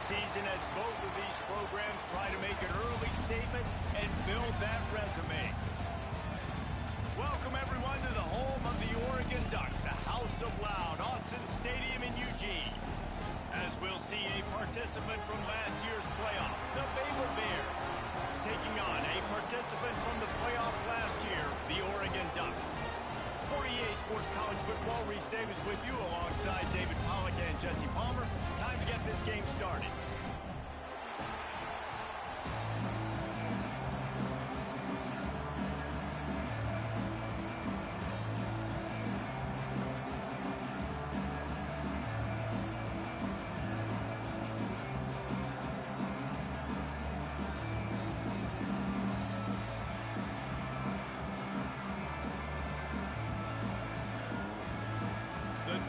season as both of these programs try to make an early statement and build that resume. Welcome, everyone, to the home of the Oregon Ducks, the House of Loud, Autzen Stadium in Eugene. As we'll see a participant from last year's playoff, the Baylor Bears, taking on a participant from the playoff last year, the Oregon Ducks. For EA Sports College Football, Reese Davis with you alongside David Pollack and Jesse Palmer. Time to get this game started.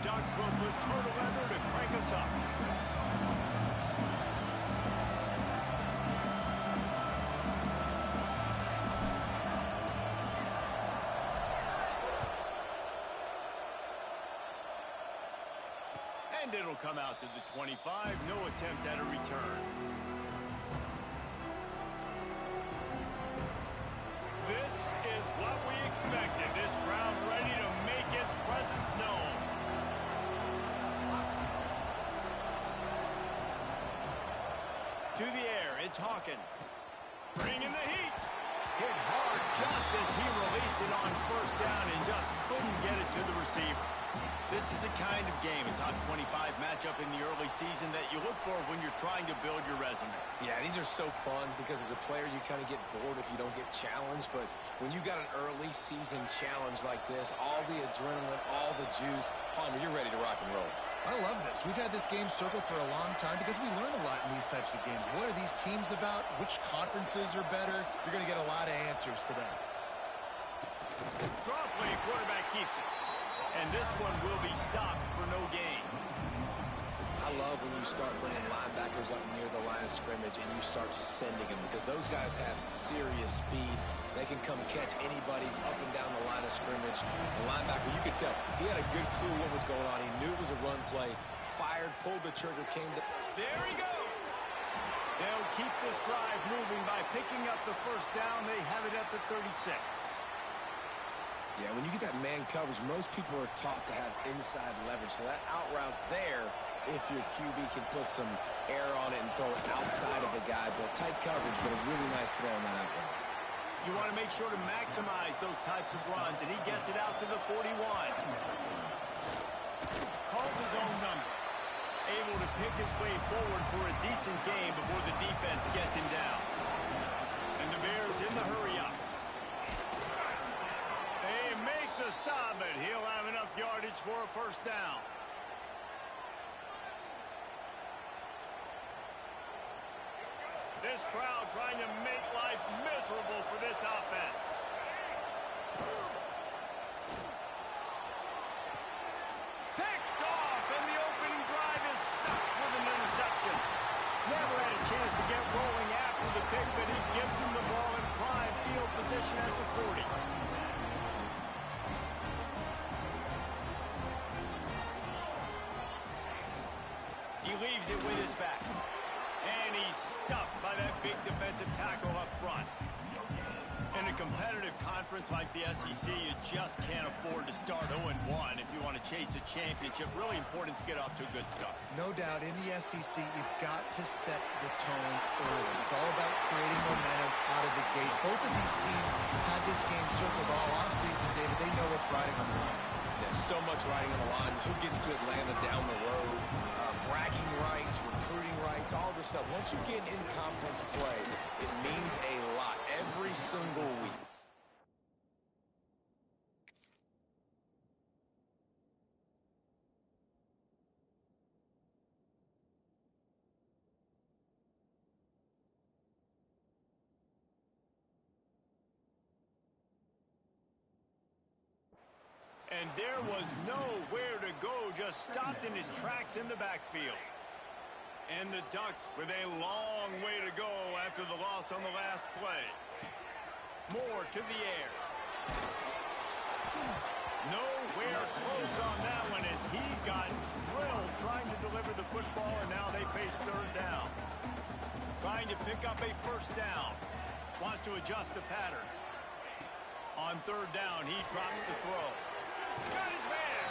Ducks will put total leather to crank us up. And it'll come out to the 25. No attempt at a return. This is what we expected. This crowd ready to make its presence known. To the air, it's Hawkins. Bringing the heat. Hit hard just as he released it on first down and just couldn't get it to the receiver. This is the kind of game, a top 25 matchup in the early season that you look for when you're trying to build your resume. Yeah, these are so fun because as a player you kind of get bored if you don't get challenged, but when you got an early season challenge like this, all the adrenaline, all the juice, Palmer, you're ready to rock and roll. I love this. We've had this game circled for a long time because we learn a lot in these types of games. What are these teams about? Which conferences are better? You're going to get a lot of answers today. Draw play, quarterback keeps it. And this one will be stopped for no gain. I love when you start bringing linebackers up near the line of scrimmage and you start sending them because those guys have serious speed. They can come catch anybody up and down the line of scrimmage. The linebacker, you could tell, he had a good clue what was going on. He knew it was a run play, fired, pulled the trigger, came to... There he goes! They'll keep this drive moving by picking up the first down. They have it at the 36. Yeah, when you get that man coverage, most people are taught to have inside leverage. So that out route's there if your QB can put some air on it and throw it outside of the guy. But tight coverage, but a really nice throw on that out route. You want to make sure to maximize those types of runs, and he gets it out to the 41. Calls his own number. Able to pick his way forward for a decent game before the defense gets him down. And the Bears in the hurry-up. They make the stop, but he'll have enough yardage for a first down. This crowd trying to make life miserable for this offense. Picked off, and the opening drive is stuck with an interception. Never had a chance to get rolling after the pick, but he gives him the ball in prime field position at the 40. He leaves it with his back. And he's stuffed by that big defensive tackle up front. In a competitive conference like the SEC, you just can't afford to start 0-1 if you want to chase a championship. Really important to get off to a good start. No doubt, in the SEC, you've got to set the tone early. It's all about creating momentum out of the gate. Both of these teams had this game circled all offseason, David. They know what's riding on the line. There's so much riding on the line. Who gets to Atlanta down the road? Bragging rights, recruiting rights, all this stuff. Once you get in conference play, it means a lot every single week. And there was nowhere to go, just stopped in his tracks in the backfield. And the Ducks with a long way to go after the loss on the last play. Moore to the air. Nowhere close on that one as he got drilled trying to deliver the football, and now they face third down. Trying to pick up a first down. Wants to adjust the pattern. On third down, he drops the throw. Got his man.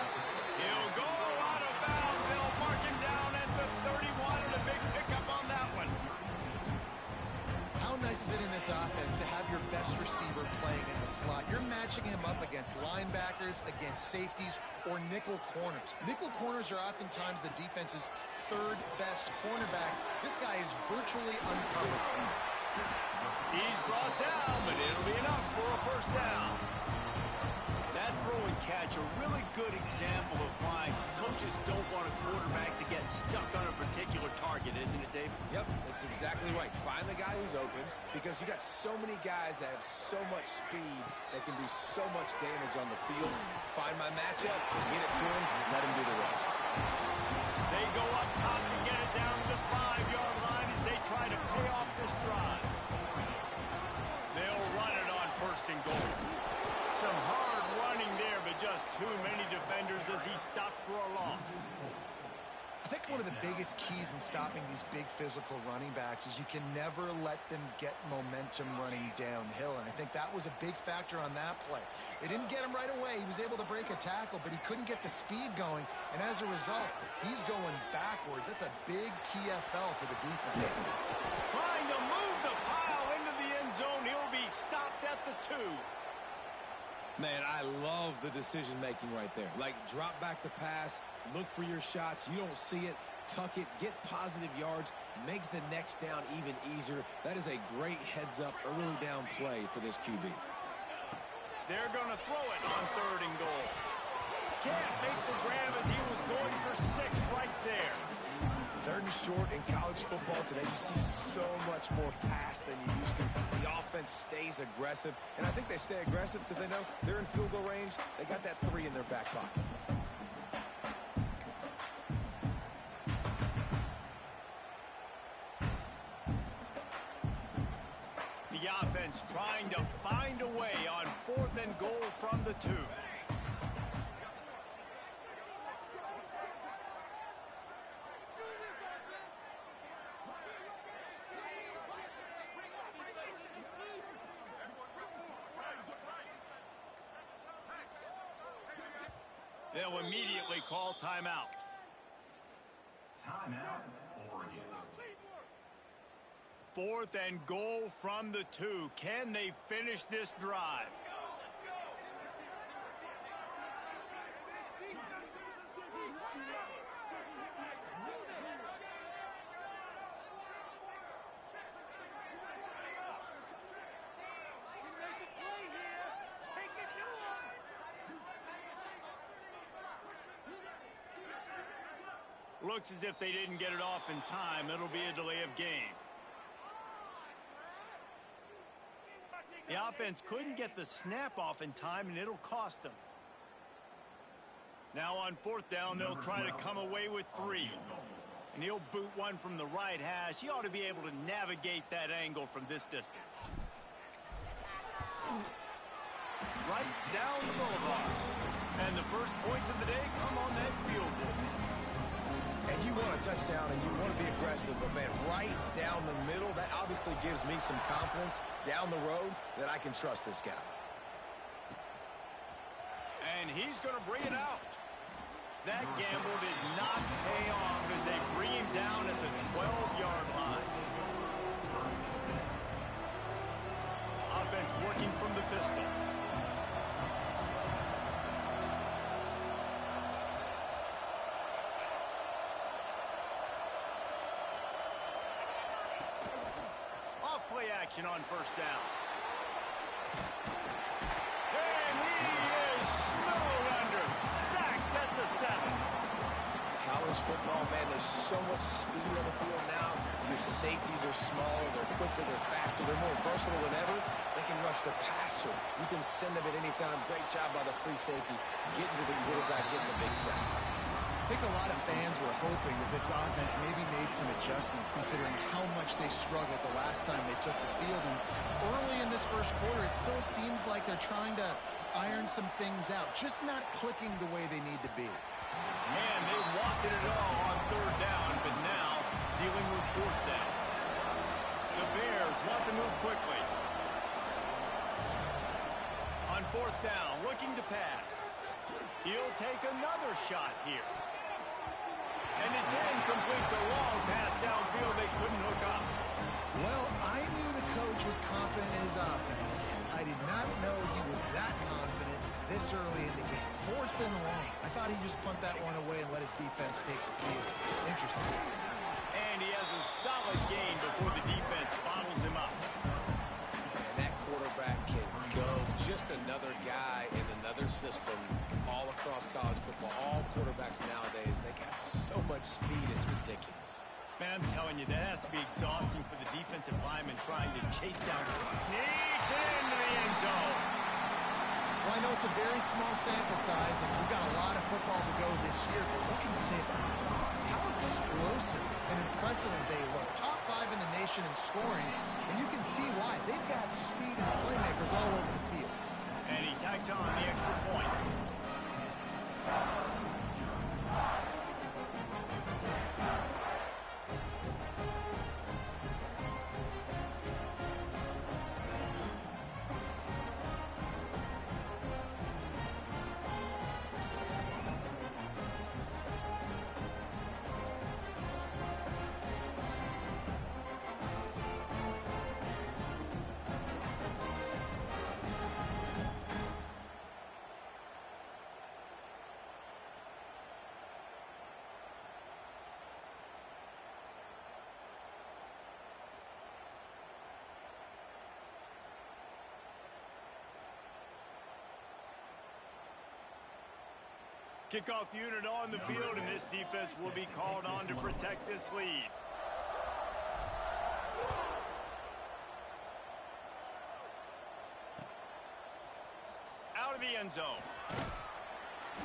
He'll go out of bounds. They'll mark him down at the 31, and a big pickup on that one. How nice is it in this offense to have your best receiver playing in the slot? You're matching him up against linebackers, against safeties, or nickel corners. Nickel corners are oftentimes the defense's third best cornerback. This guy is virtually uncovered. He's brought down, but it'll be enough for a first down. That throw and catch, a really good example of why coaches don't want a quarterback to get stuck on a particular target, isn't it, Dave? Yep, that's exactly right. Find the guy who's open, because you got so many guys that have so much speed that can do so much damage on the field. Find my matchup, get it to him, let him do the rest. They go up top to get it down to the 5-yard line as they try to pay off this drive. They'll run it on first and goal. Some hard running there, but just too many defenders as he stopped for a loss. I think one of the biggest keys in stopping these big physical running backs is you can never let them get momentum running downhill, and I think that was a big factor on that play. They didn't get him right away. He was able to break a tackle, but he couldn't get the speed going, and as a result, he's going backwards. That's a big TFL for the defense. Trying to move the pile into the end zone. He'll be stopped at the 2. Man, I love the decision-making right there. Like, drop back to pass, look for your shots. You don't see it, tuck it, get positive yards, makes the next down even easier. That is a great heads-up, early down play for this QB. They're going to throw it on third and goal. Can't make the grab as he was going for 6 right there. Third and short in college football today, you see so much more pass than you used to. The offense stays aggressive, and I think they stay aggressive because they know they're in field goal range. They got that 3 in their back pocket. The offense trying to find a way on fourth and goal from the 2. They'll immediately call timeout. Timeout, Oregon. 4th and goal from the 2. Can they finish this drive? Looks as if they didn't get it off in time. It'll be a delay of game. The offense couldn't get the snap off in time, and it'll cost them. Now on 4th down, they'll try to come away with 3. And he'll boot one from the right hash. He ought to be able to navigate that angle from this distance. Right down the boulevard. And the first points of the day come on that field goal. And you want a touchdown and you want to be aggressive, but man, right down the middle, that obviously gives me some confidence down the road that I can trust this guy. And he's going to bring it out. That gamble did not pay off as they bring him down at the 12-yard line. Offense working from the pistol. Play action on first down. And he is snowed under. Sacked at the 7. College football, man, there's so much speed on the field now. Your safeties are smaller, they're quicker, they're faster, they're more versatile than ever. They can rush the passer. You can send them at any time. Great job by the free safety. Getting to the quarterback, getting the big sack. I think a lot of fans were hoping that this offense maybe made some adjustments considering how much they struggled the last time they took the field. And early in this first quarter, it still seems like they're trying to iron some things out, just not clicking the way they need to be. Man, they wanted it all on third down, but now dealing with fourth down. The Bears want to move quickly. On fourth down, looking to pass. He'll take another shot here. And it's incomplete. The long pass downfield they couldn't hook up. Well, I knew the coach was confident in his offense. I did not know he was that confident this early in the game. Fourth and long. I thought he'd just punt that one away and let his defense take the field. Interesting. And he has a solid gain before the defense bottles him up. And that quarterback can go. Just another guy in another system all across college football. All quarterbacks nowadays, they got so much speed, it's ridiculous. Man, I'm telling you, that has to be exhausting for the defensive lineman trying to chase down. Sneaks into the end zone. Well, I know it's a very small sample size, and we've got a lot of football to go this year, but what can you say about this offense? How explosive and impressive they look. Top 5 in the nation in scoring, and you can see why. They've got speed and playmakers all over the field. And he tacked on the extra point. Kickoff unit on the field, and this defense will be called on to protect this lead. Out of the end zone.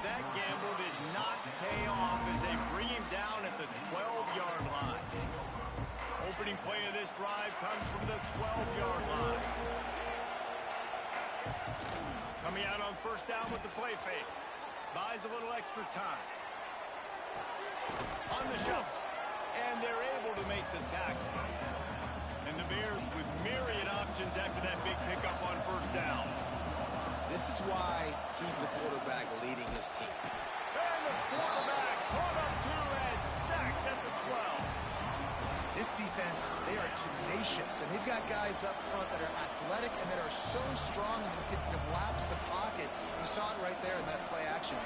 That gamble did not pay off as they bring him down at the 12-yard line. Opening play of this drive comes from the 12-yard line. Coming out on first down with the play fake. Buys a little extra time. On the shuffle. And they're able to make the tackle. And the Bears with myriad options after that big pickup on first down. This is why he's the quarterback leading his team. And the quarterback caught up to and sacked at the 12. This defense, they are tenacious, and they've got guys up front that are athletic and that are so strong and can collapse the pocket. You saw it right there in that play action.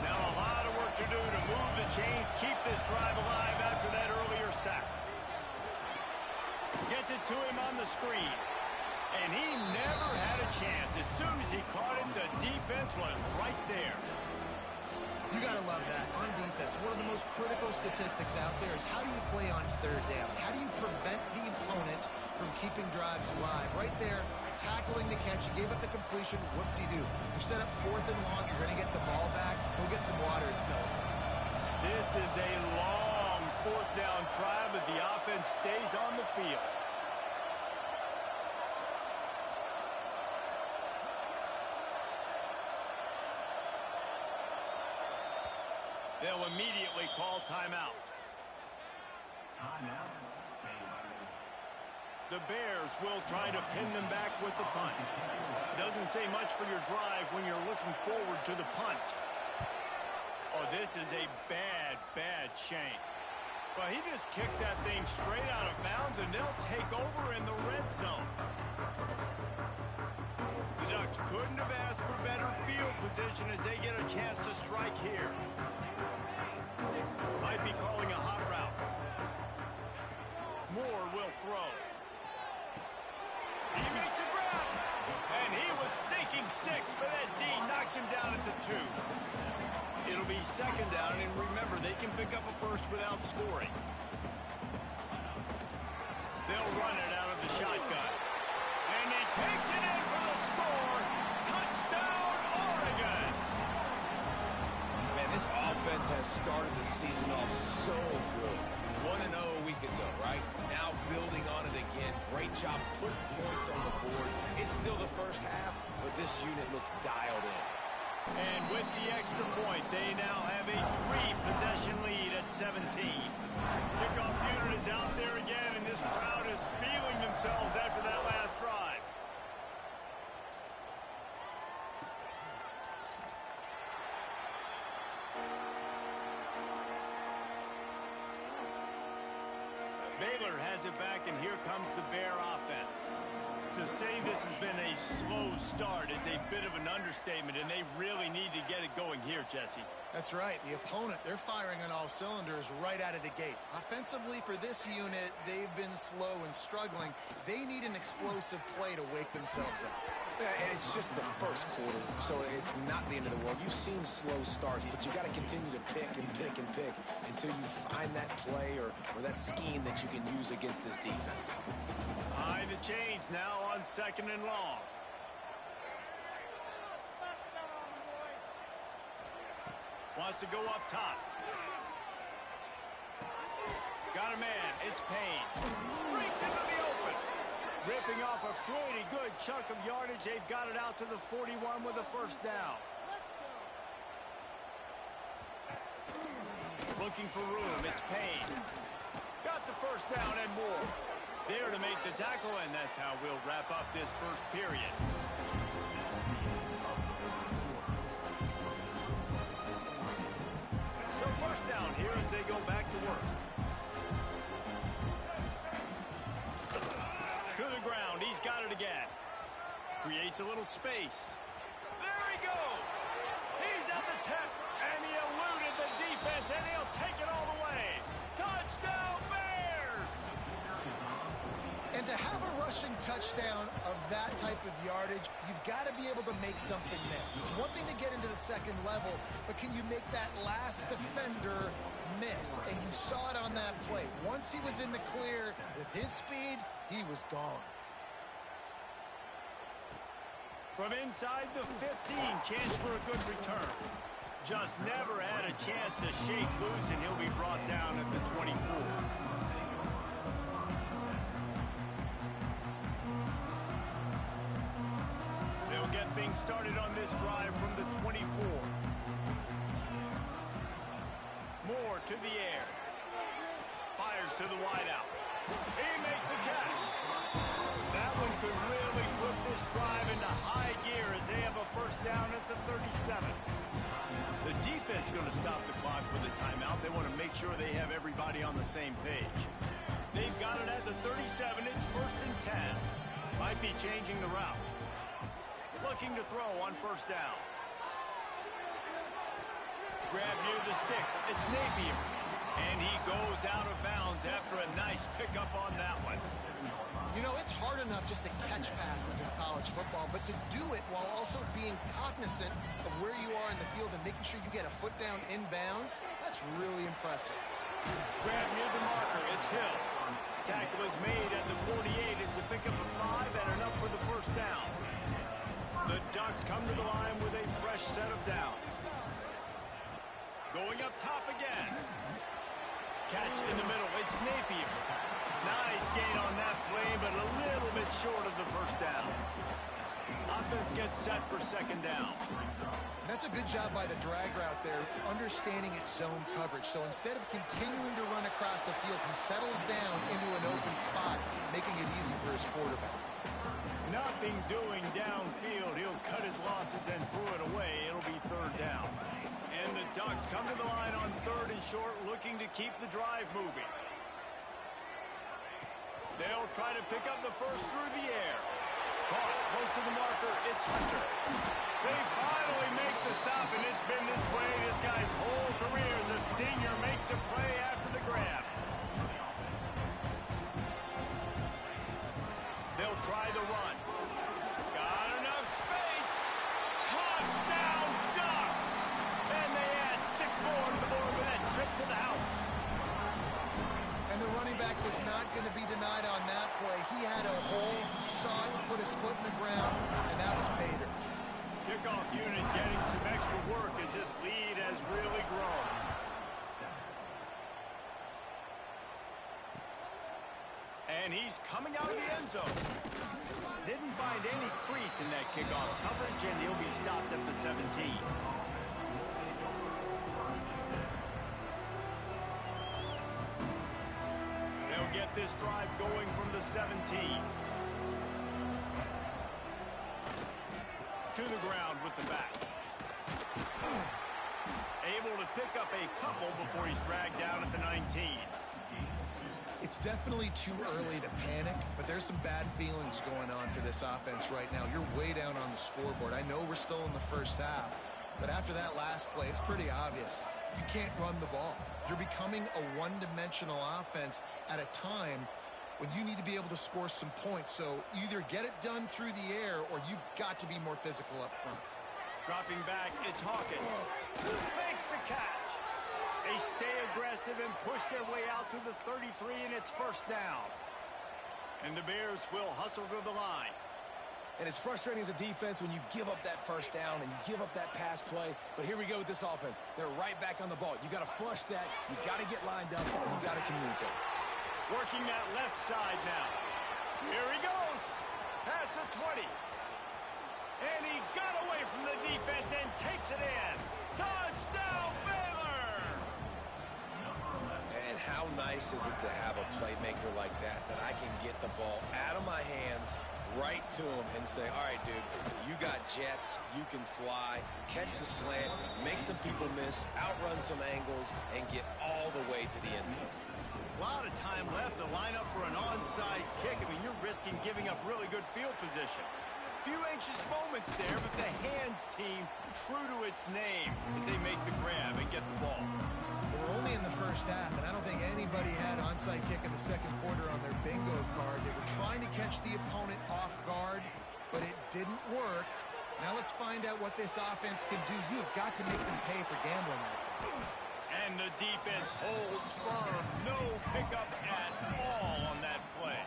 Now a lot of work to do to move the chains, keep this drive alive after that earlier sack. Gets it to him on the screen. And he never had a chance. As soon as he caught it, the defense was right there. You got to love that. On defense, one of the most critical statistics out there is how do you play on third down? How do you prevent the opponent from keeping drives alive? Right there, tackling the catch. You gave up the completion. What do you do? You set up fourth and long. You're going to get the ball back. Go get some water and celebrate. This is a long fourth down try, but the offense stays on the field. They'll immediately call timeout. The Bears will try to pin them back with the punt. Doesn't say much for your drive when you're looking forward to the punt. Oh, this is a bad, bad shame. Well, he just kicked that thing straight out of bounds, and they'll take over in the red zone. The Ducks couldn't have asked for better field position as they get a chance to strike here. Might be calling a hot route. Moore will throw. He makes a grab. And he was thinking 6, but that D knocks him down at the 2. It'll be second down, and remember, they can pick up a first without scoring. They'll run it out of the shotgun. And he takes it in for the score. Touchdown, Oregon! Man, this offense has started the season off so good. 1-0 a week ago, right? Now building on it again. Great great job putting points on the board. It's still the first half, but this unit looks dialed in. And with the extra point, they now have a 3-possession lead at 17. Kickoff unit is out there again, and this crowd is feeling themselves after that last drive. Baylor has it back, and here comes the Bear offense. To say this has been a slow start is a bit of an understatement, and they really need to get it going here, Jesse. That's right. The opponent, they're firing on all cylinders right out of the gate. Offensively, for this unit, they've been slow and struggling. They need an explosive play to wake themselves up. Yeah, and it's just the first quarter, so it's not the end of the world. You've seen slow starts, but you got to continue to pick and pick and pick until you find that play or that scheme that you can use against this defense. Behind the chains now on 2nd and long. Wants to go up top. Got a man. It's Payne. Breaks into the open. Ripping off a pretty good chunk of yardage. They've got it out to the 41 with a first down. Looking for room. It's Payne. Got the first down and more. There to make the tackle, and that's how we'll wrap up this first period. So first down here as they go back to work. To the ground. He's got it again. Creates a little space. There he goes. He's at the tip, and he eluded the defense, and he'll take it all the way. Touchdown, Bears! And to have a rushing touchdown of that type of yardage, you've got to be able to make something miss. It's one thing to get into the second level, but can you make that last defender miss? And you saw it on that play. Once he was in the clear with his speed, he was gone. From inside the 15, chance for a good return. Just never had a chance to shake loose, and he'll be brought down at the 24. They'll get things started on this drive from the 24. Moore to the air. Fires to the wideout. He makes a catch. That one could really put this drive into high gear as they have a first down at the 37. The defense going to stop the clock with a timeout. They want to make sure they have everybody on the same page. They've got it at the 37. It's 1st and 10. Might be changing the route. Looking to throw on first down. Grab near the sticks. It's Napier. And he goes out of bounds after a nice pickup on that one. You know, it's hard enough just to catch passes in college football, but to do it while also being cognizant of where you are in the field and making sure you get a foot down in bounds, that's really impressive. Grab near the marker. It's Hill. Tackle is made at the 48. It's a pickup of 5 and enough for the first down. The Ducks come to the line with a fresh set of downs. Going up top again. Catch in the middle. It's Napier. Nice gain on that play, but a little bit short of the first down. Offense gets set for second down. That's a good job by the drag route there, understanding its zone coverage. So instead of continuing to run across the field, he settles down into an open spot, making it easy for his quarterback. Nothing doing downfield. He'll cut his losses and throw it away. It'll be third down. And the Ducks come to the line on 3rd and short, looking to keep the drive moving. They'll try to pick up the first through the air. Caught close to the marker. It's Hunter. They finally make the stop, and it's been this way this guy's whole career as a senior makes a play after the grab. They'll try the run. Got enough space. Touchdown, Ducks! And they add 6 more to the board with that trip to the house. And the running back was not going to be denied on that play. He had a hole. He saw it, put his foot in the ground, and that was Pater. Kickoff unit getting some extra work as this lead has really grown. And he's coming out of the end zone. Didn't find any crease in that kickoff coverage, and he'll be stopped at the 17. They'll get this drive going from the 17. To the ground with the back. Able to pick up a couple before he's dragged down at the 19. It's definitely too early to panic, but there's some bad feelings going on for this offense right now. You're way down on the scoreboard. I know we're still in the first half, but after that last play, it's pretty obvious. You can't run the ball. You're becoming a one-dimensional offense at a time when you need to be able to score some points. So either get it done through the air or you've got to be more physical up front. Dropping back, it's Hawkins. Makes the catch. They stay aggressive and push their way out to the 33, and it's first down. And the Bears will hustle to the line. And it's frustrating as a defense when you give up that first down and you give up that pass play. But here we go with this offense. They're right back on the ball. You got to flush that. You got to get lined up, and you got to communicate. Working that left side now. Here he goes. Past the 20. And he got away from the defense and takes it in. Touchdown, Baylor! And how nice is it to have a playmaker like that I can get the ball out of my hands, right to him, and say, all right, dude, you got jets, you can fly, catch the slant, make some people miss, outrun some angles, and get all the way to the end zone. A lot of time left to line up for an onside kick. I mean, you're risking giving up really good field position. Few anxious moments there, but the hands team true to its name as they make the grab and get the ball. We're only in the first half, and I don't think anybody had onside kick in the second quarter on their bingo card. They were trying to catch the opponent off guard, but it didn't work. Now let's find out what this offense can do. You've got to make them pay for gambling like that. And the defense holds firm. No pickup at all on that play.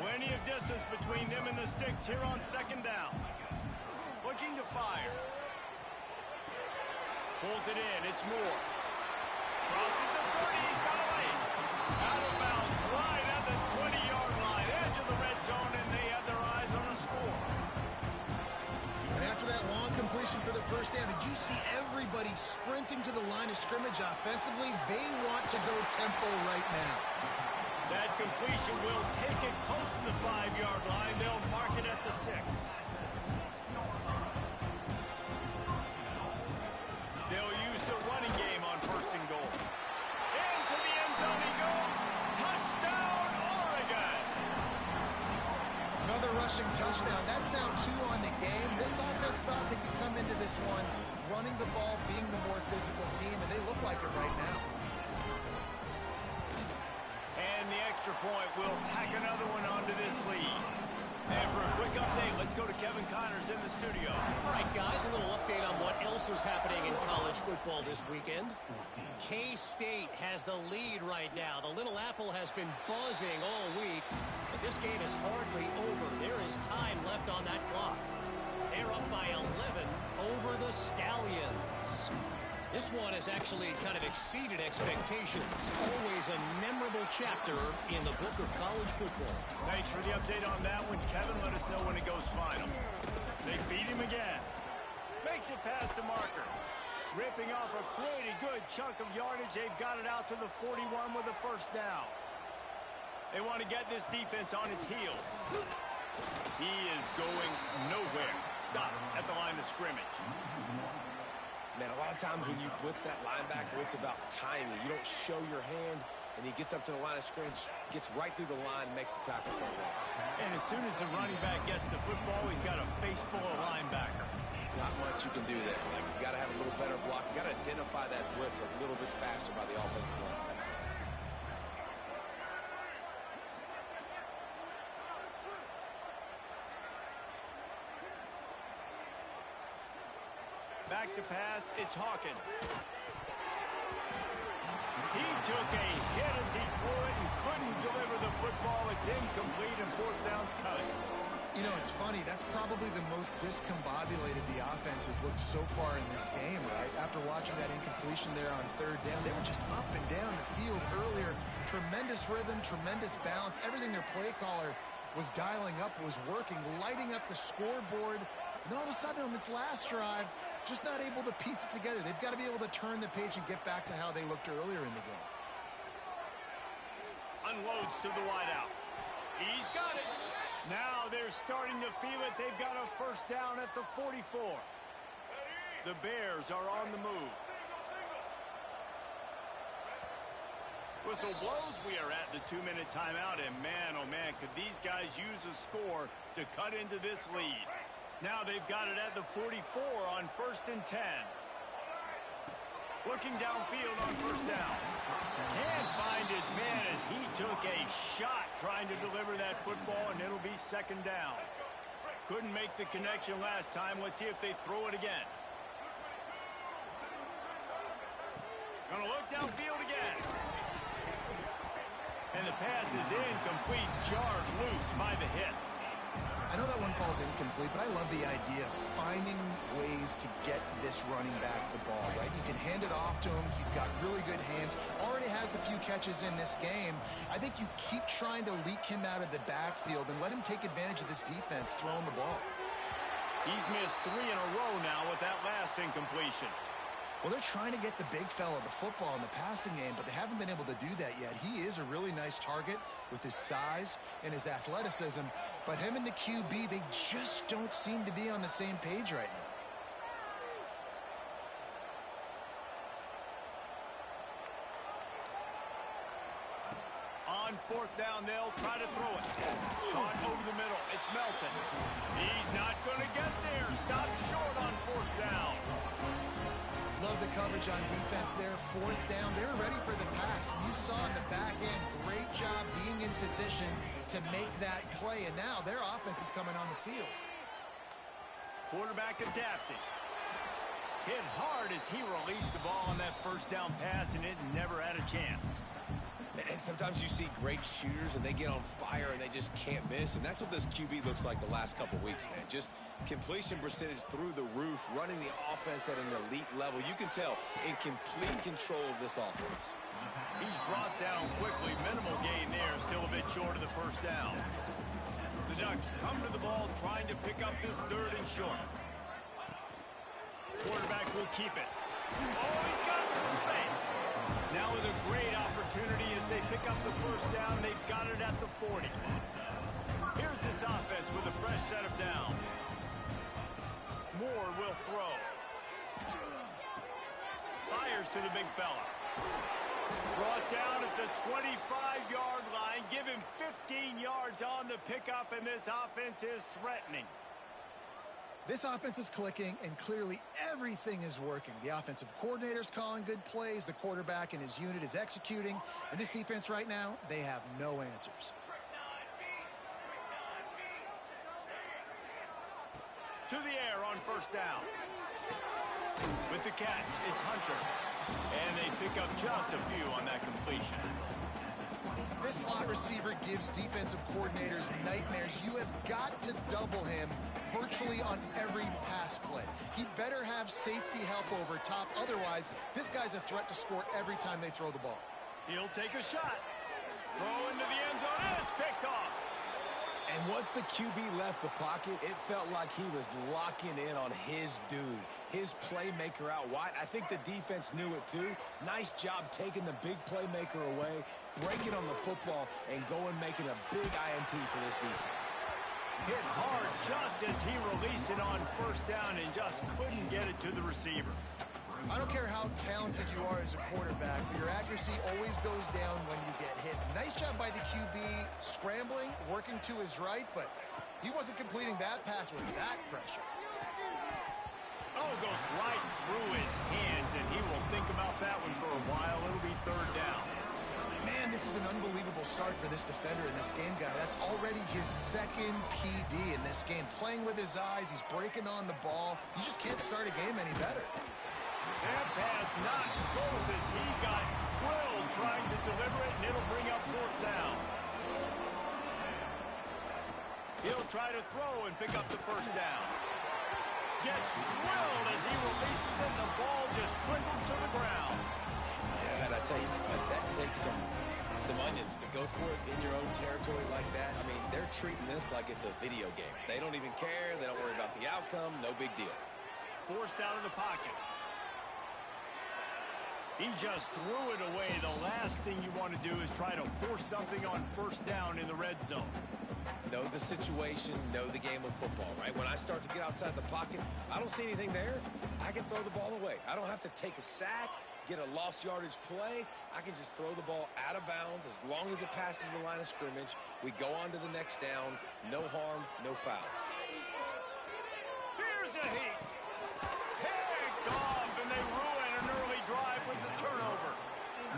Plenty of distance between them and the sticks here on second down. Looking to fire. Pulls it in. It's Moore. Crosses the 30. He's got away. Out of bounds. Right at the 20-yard line. Edge of the red zone, and they have their eyes on a score. And after that long completion for the first down, did you see everybody sprinting to the line of scrimmage offensively? They want to go tempo right now. That completion will take it close to the 5-yard line. They'll mark it at the 6. They'll use the running game on first and goal. Into the end zone he goes. Touchdown, Oregon! Another rushing touchdown. That's now 2 on the game. This offense thought they could come into this one running the ball, being the more physical team, and they look like it right now. And the extra point will tack another one onto this lead. And for a quick update, let's go to Kevin Connors in the studio. All right, guys, a little update on what else is happening in college football this weekend. K-State has the lead right now. The Little Apple has been buzzing all week, but this game is hardly over. There is time left on that clock. They're up by 11 over the Stallions. This one has actually kind of exceeded expectations. Always a memorable chapter in the book of college football. Thanks for the update on that one, Kevin. Let us know when it goes final. They feed him again. Makes it past the marker. Ripping off a pretty good chunk of yardage. They've got it out to the 41 with a first down. They want to get this defense on its heels. He is going nowhere. Stop at the line of scrimmage. Man, a lot of times when you blitz that linebacker, it's about timing. You don't show your hand, and he gets up to the line of scrimmage, gets right through the line, makes the tackle for a loss. And as soon as the running back gets the football, he's got a face full of linebacker. Not much you can do there. Like, you got to have a little better block. You got to identify that blitz a little bit faster by the offensive line. Back to pass, it's Hawkins. He took a hit as he threw it and couldn't deliver the football. It's incomplete and fourth down's coming. You know, it's funny. That's probably the most discombobulated the offense has looked so far in this game, right? After watching that incompletion there on third down, they were just up and down the field earlier. Tremendous rhythm, tremendous balance. Everything their play caller was dialing up was working, lighting up the scoreboard. And then all of a sudden on this last drive, just not able to piece it together. They've got to be able to turn the page and get back to how they looked earlier in the game. Unloads to the wideout. He's got it. Now they're starting to feel it. They've got a first down at the 44. The Bears are on the move. Whistle blows. We are at the 2-minute timeout, and man, oh man, could these guys use a score to cut into this lead. Now they've got it at the 44 on 1st and 10. Looking downfield on first down. Can't find his man as he took a shot trying to deliver that football, and it'll be 2nd down. Couldn't make the connection last time. Let's see if they throw it again. Gonna look downfield again. And the pass is incomplete, jarred loose by the hit. I know that one falls incomplete, but I love the idea of finding ways to get this running back the ball, right? You can hand it off to him. He's got really good hands. Already has a few catches in this game. I think you keep trying to leak him out of the backfield and let him take advantage of this defense throwing the ball. He's missed 3 in a row now with that last incompletion. Well, they're trying to get the big fella the football in the passing game, but they haven't been able to do that yet. He is a really nice target with his size and his athleticism, but him and the QB, they just don't seem to be on the same page right now. On 4th down, they'll try to throw it. Caught over the middle. It's Melton. He's not going to get there. Stop short on 4th down. Love the coverage on defense there. 4th down, they were ready for the pass. You saw in the back end, great job being in position to make that play. And now their offense is coming on the field. Quarterback adapting. Hit hard as he released the ball on that first down pass, and it never had a chance. And sometimes you see great shooters, and they get on fire, and they just can't miss. And that's what this QB looks like the last couple weeks, man. Just completion percentage through the roof, running the offense at an elite level. You can tell in complete control of this offense. He's brought down quickly. Minimal gain there. Still a bit short of the first down. The Ducks come to the ball trying to pick up this 3rd and short. Quarterback will keep it. Oh, he's got some space. Now with a great opportunity as they pick up the first down, they've got it at the 40. Here's this offense with a fresh set of downs. Moore will throw. Fires to the big fella. Brought down at the 25-yard line. Give him 15 yards on the pickup, and this offense is threatening. This offense is clicking, and clearly everything is working. The offensive coordinator's calling good plays. The quarterback and his unit is executing. And this defense right now, they have no answers. To the air on first down. With the catch, it's Hunter. And they pick up just a few on that completion. This slot receiver gives defensive coordinators nightmares. You have got to double him virtually on every pass play. He better have safety help over top. Otherwise, this guy's a threat to score every time they throw the ball. He'll take a shot. Throw into the end zone, and it's picked off. And once the QB left the pocket, it felt like he was locking in on his dude, his playmaker out wide. I think the defense knew it too. Nice job taking the big playmaker away, breaking on the football, and going making a big INT for this defense. Hit hard just as he released it on first down and just couldn't get it to the receiver. I don't care how talented you are as a quarterback, but your accuracy always goes down when you get hit. Nice job by the QB scrambling, working to his right, but he wasn't completing that pass with that pressure. Oh, goes right through his hands, and he will think about that one for a while. It'll be 3rd down. Man, this is an unbelievable start for this defender in this game, guy. That's already his 2nd PD in this game. Playing with his eyes, he's breaking on the ball. You just can't start a game any better. That pass not close as he got drilled trying to deliver it, and it'll bring up 4th down. He'll try to throw and pick up the first down. Gets drilled as he releases it, and the ball just trickles to the ground. Yeah, and I tell you what, that takes some onions to go for it in your own territory like that. I mean, they're treating this like it's a video game. They don't even care. They don't worry about the outcome. No big deal. Forced out of the pocket. He just threw it away. The last thing you want to do is try to force something on first down in the red zone. Know the situation, know the game of football, right? When I start to get outside the pocket, I don't see anything there. I can throw the ball away. I don't have to take a sack, get a lost yardage play. I can just throw the ball out of bounds as long as it passes the line of scrimmage. We go on to the next down. No harm, no foul. Here's a heat. Picked off, and they ruin an early drive with the turnover.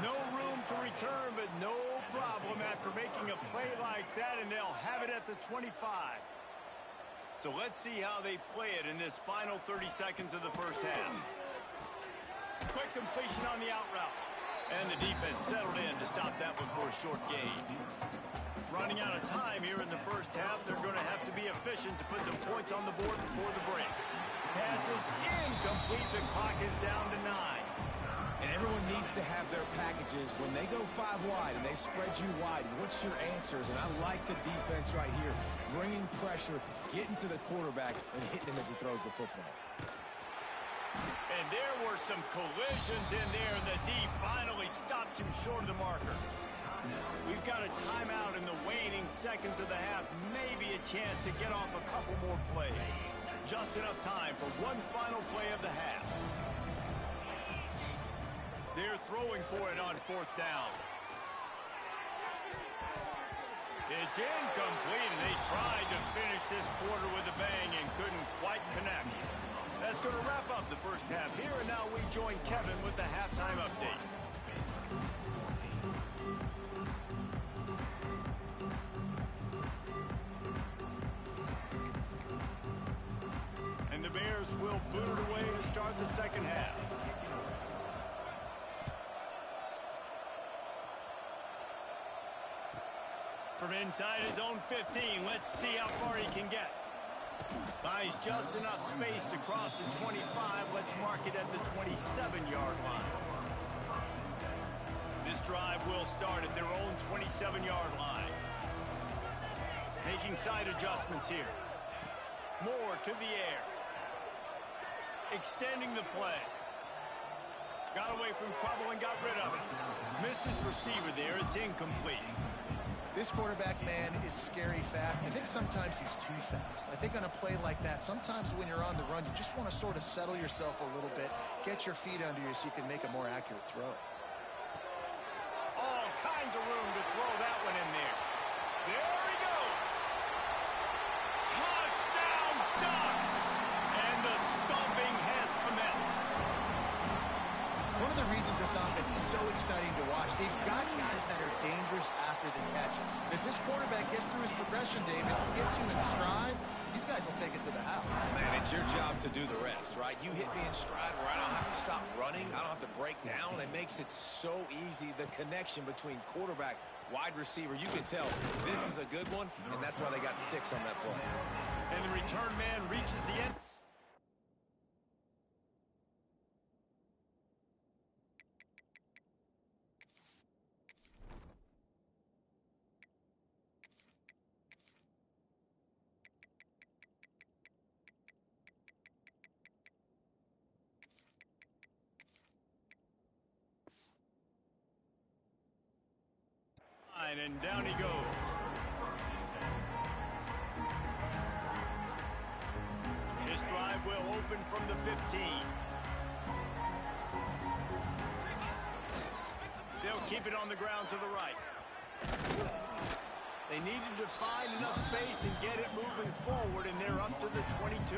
No room to return, but no problem after making a play like that, and they'll have it at the 25. So let's see how they play it in this final 30 seconds of the first half. Quick completion on the out route. And the defense settled in to stop that one for a short gain. Running out of time here in the first half, they're going to have to be efficient to put some points on the board before the break. Pass is incomplete. The clock is down to 9. And everyone needs to have their packages. When they go 5 wide and they spread you wide, what's your answers? And I like the defense right here, bringing pressure, getting to the quarterback, and hitting him as he throws the football. And there were some collisions in there, and the D finally stops him short of the marker. We've got a timeout in the waning seconds of the half, maybe a chance to get off a couple more plays. Just enough time for one final play of the half. They're throwing for it on fourth down. It's incomplete, and they tried to finish this quarter with a bang and couldn't quite connect. That's going to wrap up the first half here, and now we join Kevin with the halftime update. And the Bears will boot it away to start the second half. From inside his own 15, let's see how far he can get. Buys just enough space to cross the 25. Let's mark it at the 27-yard line. This drive will start at their own 27-yard line. Making side adjustments here. Moore to the air. Extending the play. Got away from trouble and got rid of it. Missed his receiver there. It's incomplete. This quarterback, man, is scary fast. I think sometimes he's too fast. I think on a play like that, sometimes when you're on the run, you just want to sort of settle yourself a little bit, get your feet under you so you can make a more accurate throw. All kinds of room to throw that one in there. There he goes. Touchdown Ducks! And the stomping has commenced. One of the reasons this offense is so exciting to watch, they've got guys that are dangerous after the catch. If this quarterback gets through his progression, David, gets you in stride, these guys will take it to the house. Man, it's your job to do the rest, right? You hit me in stride where I don't have to stop running. I don't have to break down. It makes it so easy. The connection between quarterback, wide receiver, you can tell this is a good one, and that's why they got 6 on that play. And the return man reaches the end. And down he goes. This drive will open from the 15. They'll keep it on the ground to the right. They needed to find enough space and get it moving forward, and they're up to the 22.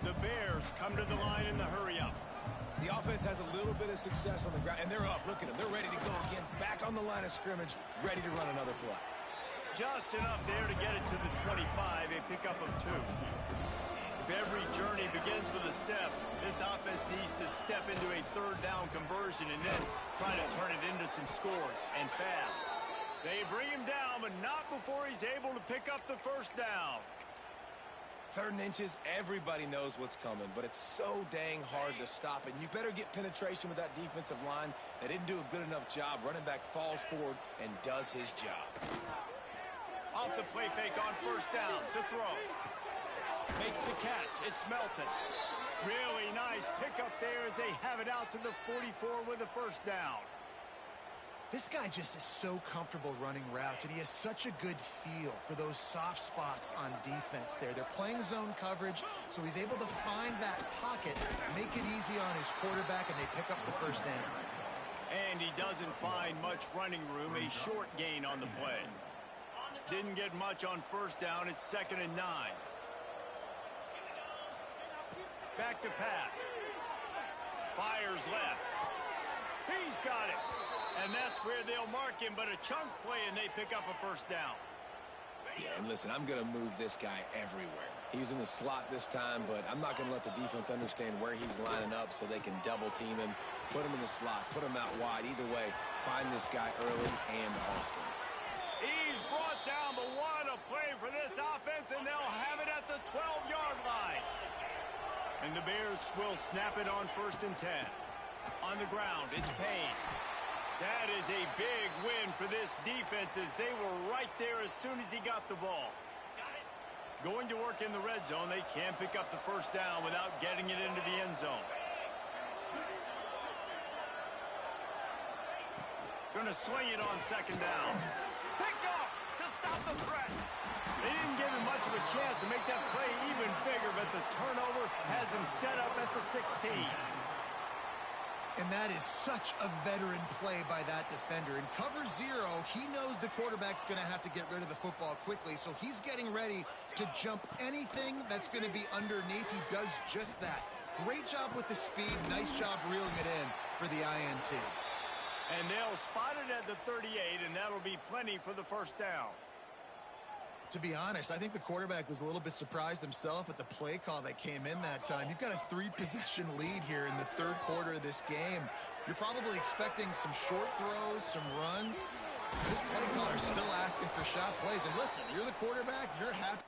The Bears come to the line in the hurry-up. The offense has a little bit of success on the ground, and they're up. Look at them. They're ready to go again. Back on the line of scrimmage, ready to run another play. Just enough there to get it to the 25, a pickup of 2. If every journey begins with a step, this offense needs to step into a third down conversion and then try to turn it into some scores, and fast. They bring him down, but not before before he's able to pick up the first down. 3rd and inches, everybody knows what's coming, but it's so dang hard to stop it. You better get penetration with that defensive line. They didn't do a good enough job. Running back falls forward and does his job. Off the play fake on first down to throw. Makes the catch. It's Melton. Really nice pickup there as they have it out to the 44 with the first down. This guy just is so comfortable running routes, and he has such a good feel for those soft spots on defense there. They're playing zone coverage, so he's able to find that pocket, make it easy on his quarterback, and they pick up the first down. And he doesn't find much running room, a short gain on the play. Didn't get much on first down. It's 2nd and 9. Back to pass. Fires left. He's got it. And that's where they'll mark him, but a chunk play, and they pick up a first down. Yeah, and listen, I'm going to move this guy everywhere. He's in the slot this time, but I'm not going to let the defense understand where he's lining up so they can double team him, put him in the slot, put him out wide. Either way, find this guy early and often. He's brought down, but what a play for this offense, and they'll have it at the 12-yard line. And the Bears will snap it on 1st and 10. On the ground, it's Payne. That is a big win for this defense as they were right there as soon as he got the ball. Going to work in the red zone, they can't pick up the first down without getting it into the end zone. Going to swing it on 2nd down. Picked off to stop the threat. They didn't give him much of a chance to make that play even bigger, but the turnover has him set up at the 16. And that is such a veteran play by that defender. In cover 0, he knows the quarterback's going to have to get rid of the football quickly, so he's getting ready to jump anything that's going to be underneath. He does just that. Great job with the speed. Nice job reeling it in for the INT. And they'll spot it at the 38, and that'll be plenty for the first down. To be honest, I think the quarterback was a little bit surprised himself at the play call that came in that time. You've got a 3-possession lead here in the 3rd quarter of this game. You're probably expecting some short throws, some runs. This play caller's still asking for shot plays. And listen, you're the quarterback, you're happy.